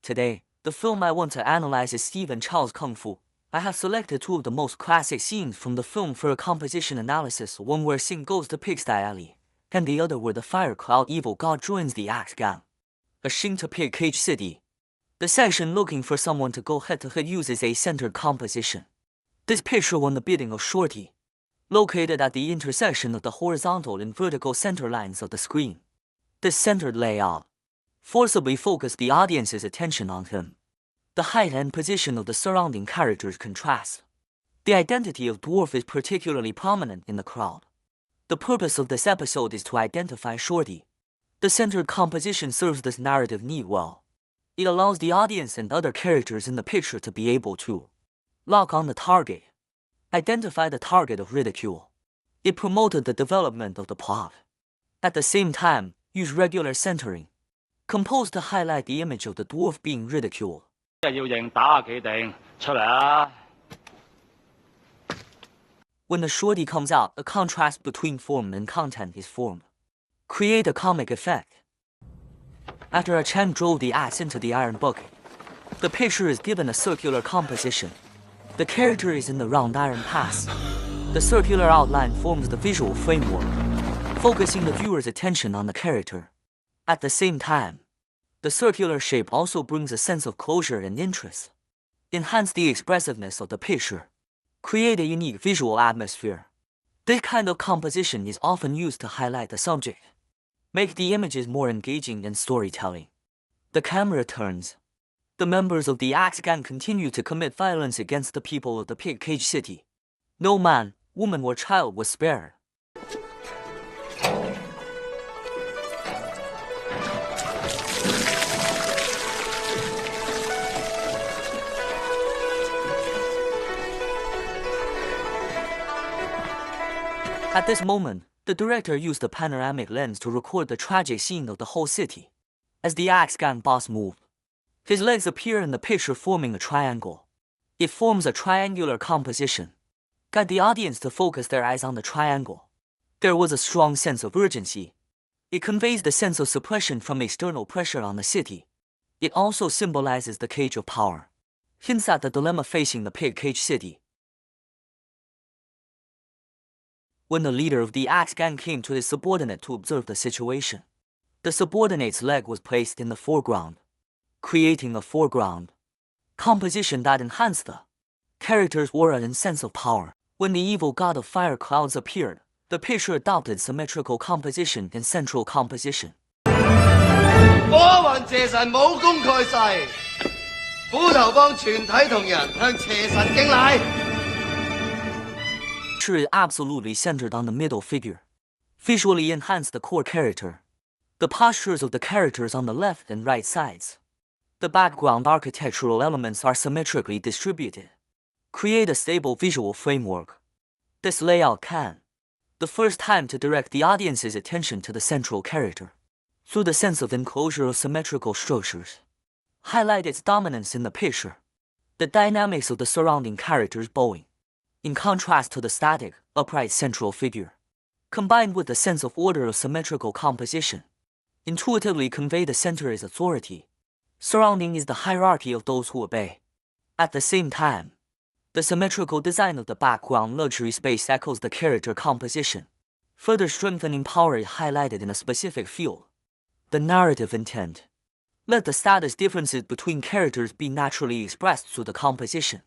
Today, the film I want to analyze is Stephen Chow's Kung Fu. I have selected two of the most classic scenes from the film for a composition analysis, one where Sing goes to Pigsty Alley, and the other where the Fire Cloud evil god joins the axe gang. A Sing to Pig Cage City. The section looking for someone to go head-to-head uses a centered composition. This picture won the bidding of Shorty, located at the intersection of the horizontal and vertical center lines of the screen. This centered layout forcibly focused the audience's attention on him. The height and position of the surrounding characters contrast. The identity of Dwarf is particularly prominent in the crowd. The purpose of this episode is to identify Shorty. The centered composition serves this narrative need well. It allows the audience and other characters in the picture to be able to lock on the target, identify the target of ridicule. It promoted the development of the plot. At the same time, use regular centering, composed to highlight the image of the dwarf being ridiculed. When the shorty comes out, a contrast between form and content is formed. Create a comic effect. After a Chen drove the axe into the iron bucket, the picture is given a circular composition. The character is in the round iron pass. The circular outline forms the visual framework, focusing the viewer's attention on the character. At the same time, the circular shape also brings a sense of closure and interest. Enhance the expressiveness of the picture. Create a unique visual atmosphere. This kind of composition is often used to highlight the subject, make the images more engaging in storytelling. The camera turns. The members of the axe gang continue to commit violence against the people of the Pig Cage City. No man, woman or child was spared. At this moment, the director used a panoramic lens to record the tragic scene of the whole city. As the axe gang boss moved, his legs appear in the picture forming a triangle. It forms a triangular composition. Guide the audience to focus their eyes on the triangle. There was a strong sense of urgency. It conveys the sense of suppression from external pressure on the city. It also symbolizes the cage of power, hints at the dilemma facing the Pig Cage City. When the leader of the axe gang came to his subordinate to observe the situation, the subordinate's leg was placed in the foreground, creating a foreground composition that enhanced the character's aura and sense of power. When the evil god of fire clouds appeared, the picture adopted symmetrical composition and central composition. Picture is absolutely centered on the middle figure. Visually enhance the core character. The postures of the characters on the left and right sides. The background architectural elements are symmetrically distributed. Create a stable visual framework. This layout can, the first time to direct the audience's attention to the central character, through the sense of enclosure of symmetrical structures. Highlight its dominance in the picture. The dynamics of the surrounding characters bowing, in contrast to the static, upright central figure, combined with the sense of order of symmetrical composition, intuitively convey the center is authority. Surrounding is the hierarchy of those who obey. At the same time, the symmetrical design of the background luxury space echoes the character composition, further strengthening power highlighted in a specific field. The narrative intent. Let the status differences between characters be naturally expressed through the composition.